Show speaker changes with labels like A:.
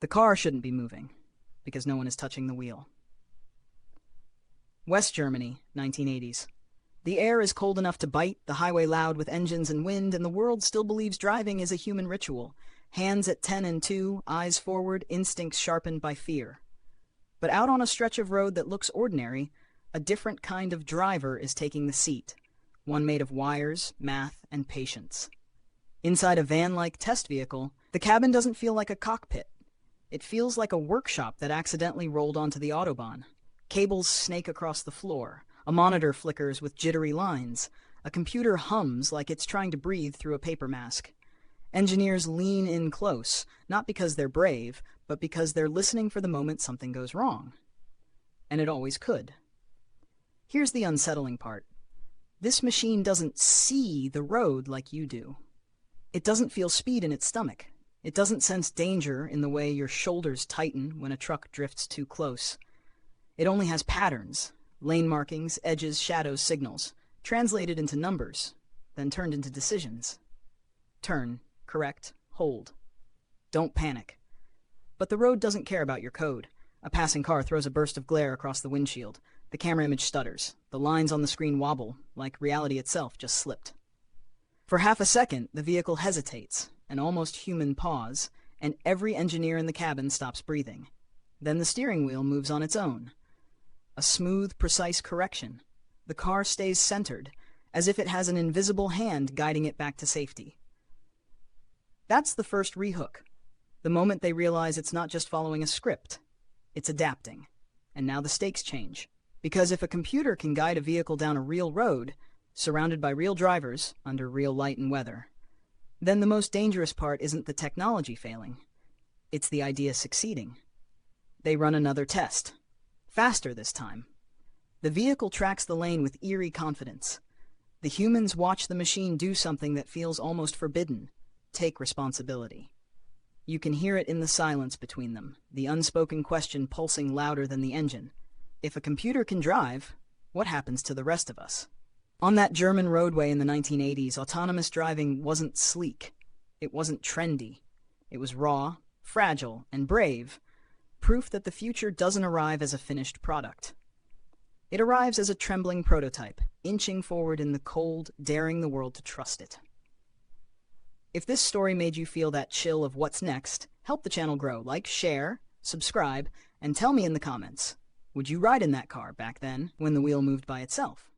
A: The car shouldn't be moving, because no one is touching the wheel. West Germany, 1980s. The air is cold enough to bite, the highway loud with engines and wind, and the world still believes driving is a human ritual. Hands at 10 and 2, eyes forward, instincts sharpened by fear. But out on a stretch of road that looks ordinary, a different kind of driver is taking the seat, one made of wires, math, and patience. Inside a van-like test vehicle, the cabin doesn't feel like a cockpit. It feels like a workshop that accidentally rolled onto the Autobahn. Cables snake across the floor. A monitor flickers with jittery lines. A computer hums like it's trying to breathe through a paper mask. Engineers lean in close, not because they're brave, but because they're listening for the moment something goes wrong. And it always could. Here's the unsettling part. This machine doesn't see the road like you do. It doesn't feel speed in its stomach. It doesn't sense danger in the way your shoulders tighten when a truck drifts too close. It only has patterns, lane markings, edges, shadows, signals, translated into numbers, then turned into decisions. Turn, correct, hold. Don't panic. But the road doesn't care about your code. A passing car throws a burst of glare across the windshield. The camera image stutters. The lines on the screen wobble, like reality itself just slipped. For half a second, the vehicle hesitates, an almost human pause, and every engineer in the cabin stops breathing. Then the steering wheel moves on its own. A smooth, precise correction. The car stays centered, as if it has an invisible hand guiding it back to safety. That's the first rehook. The moment they realize it's not just following a script, it's adapting. And now the stakes change. Because if a computer can guide a vehicle down a real road, surrounded by real drivers, under real light and weather, then the most dangerous part isn't the technology failing. It's the idea succeeding. They run another test. Faster this time. The vehicle tracks the lane with eerie confidence. The humans watch the machine do something that feels almost forbidden. Take responsibility. You can hear it in the silence between them, the unspoken question pulsing louder than the engine. If a computer can drive, what happens to the rest of us? On that German roadway in the 1980s, autonomous driving wasn't sleek. It wasn't trendy. It was raw, fragile, and brave, proof that the future doesn't arrive as a finished product. It arrives as a trembling prototype, inching forward in the cold, daring the world to trust it. If this story made you feel that chill of what's next, help the channel grow. Like, share, subscribe, and tell me in the comments, would you ride in that car back then when the wheel moved by itself?